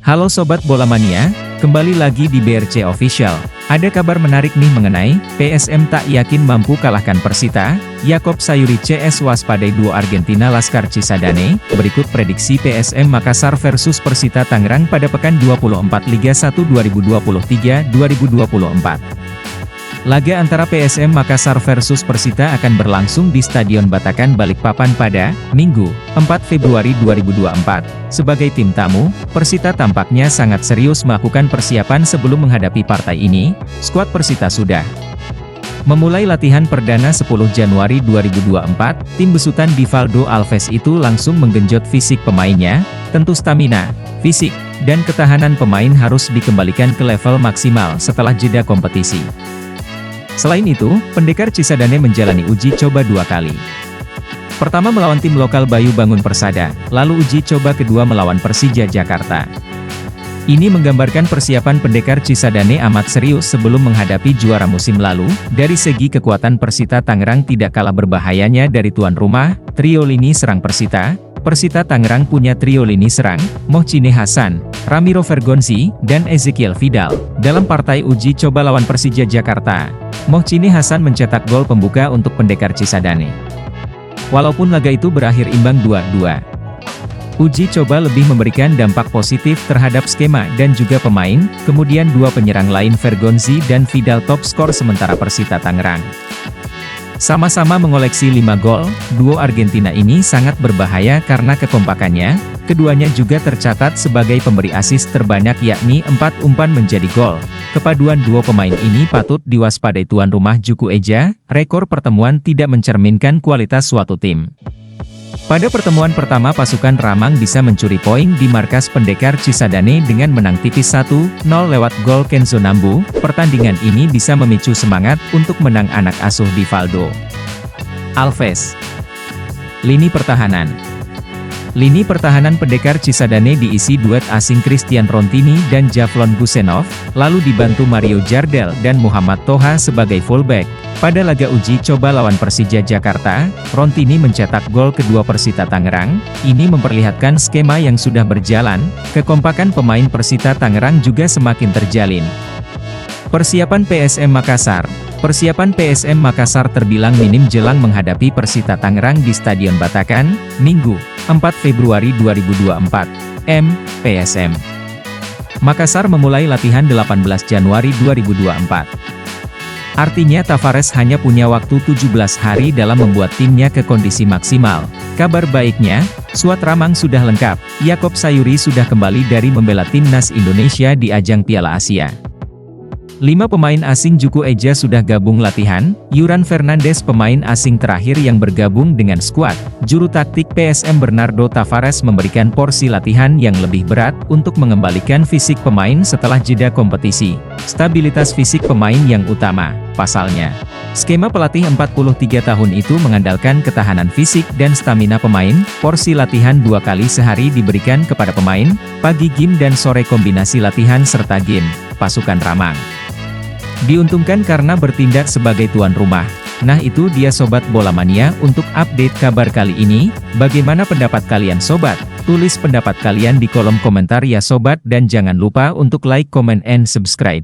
Halo Sobat Bola Mania, kembali lagi di BRC Official. Ada kabar menarik nih mengenai PSM tak yakin mampu kalahkan Persita. Yakob Sayuri CS waspadai duo Argentina Laskar Cisadane. Berikut prediksi PSM Makassar versus Persita Tangerang pada pekan 24 Liga 1 2023-2024. Laga antara PSM Makassar versus Persita akan berlangsung di Stadion Batakan Balikpapan pada Minggu, 4 Februari 2024. Sebagai tim tamu, Persita tampaknya sangat serius melakukan persiapan sebelum menghadapi partai ini. Skuad Persita sudah memulai latihan perdana 10 Januari 2024, tim besutan Divaldo Alves itu langsung menggenjot fisik pemainnya. Tentu stamina, fisik, dan ketahanan pemain harus dikembalikan ke level maksimal setelah jeda kompetisi. Selain itu, pendekar Cisadane menjalani uji coba 2 kali. Pertama melawan tim lokal Bayu Bangun Persada, lalu uji coba kedua melawan Persija Jakarta. Ini menggambarkan persiapan pendekar Cisadane amat serius sebelum menghadapi juara musim lalu. Dari segi kekuatan Persita Tangerang tidak kalah berbahayanya dari tuan rumah. Trio lini serang Persita Tangerang punya trio lini serang, Mohcine Hasan, Ramiro Vergonzi, dan Ezekiel Vidal. Dalam partai uji coba lawan Persija Jakarta, Mohcine Hasan mencetak gol pembuka untuk pendekar Cisadane. Walaupun laga itu berakhir imbang 2-2. Uji coba lebih memberikan dampak positif terhadap skema dan juga pemain, kemudian dua penyerang lain Vergonzi dan Vidal top skor sementara Persita Tangerang sama-sama mengoleksi 5 gol. Duo Argentina ini sangat berbahaya karena kekompakannya. Keduanya juga tercatat sebagai pemberi assist terbanyak yakni 4 umpan menjadi gol. Kepaduan duo pemain ini patut diwaspadai tuan rumah Juku Eja. Rekor pertemuan tidak mencerminkan kualitas suatu tim. Pada pertemuan pertama pasukan Ramang bisa mencuri poin di markas pendekar Cisadane dengan menang tipis 1-0 lewat gol Kenzo Nambu. Pertandingan ini bisa memicu semangat untuk menang anak asuh Divaldo Alves. Lini pertahanan pendekar Cisadane diisi duet asing Christian Rontini dan Javlon Gusenov, lalu dibantu Mario Jardel dan Muhammad Toha sebagai fullback. Pada laga uji coba lawan Persija Jakarta, Rontini mencetak gol kedua Persita Tangerang. Ini memperlihatkan skema yang sudah berjalan. Kekompakan pemain Persita Tangerang juga semakin terjalin. Persiapan PSM Makassar terbilang minim jelang menghadapi Persita Tangerang di Stadion Batakan, Minggu, 4 Februari 2024. PSM Makassar memulai latihan 18 Januari 2024. Artinya Tavares hanya punya waktu 17 hari dalam membuat timnya ke kondisi maksimal. Kabar baiknya, skuad Ramang sudah lengkap. Yakob Sayuri sudah kembali dari membela timnas Indonesia di ajang Piala Asia. 5 pemain asing Juku Eja sudah gabung latihan. Yuran Fernandes pemain asing terakhir yang bergabung dengan skuad. Juru taktik PSM Bernardo Tavares memberikan porsi latihan yang lebih berat untuk mengembalikan fisik pemain setelah jeda kompetisi. Stabilitas fisik pemain yang utama, pasalnya. Skema pelatih 43 tahun itu mengandalkan ketahanan fisik dan stamina pemain. Porsi latihan 2 kali sehari diberikan kepada pemain, pagi gym dan sore kombinasi latihan serta game. Pasukan Ramang diuntungkan karena bertindak sebagai tuan rumah. Nah itu dia Sobat Bola Mania untuk update kabar kali ini. Bagaimana pendapat kalian Sobat? Tulis pendapat kalian di kolom komentar ya Sobat dan jangan lupa untuk like, comment, and subscribe.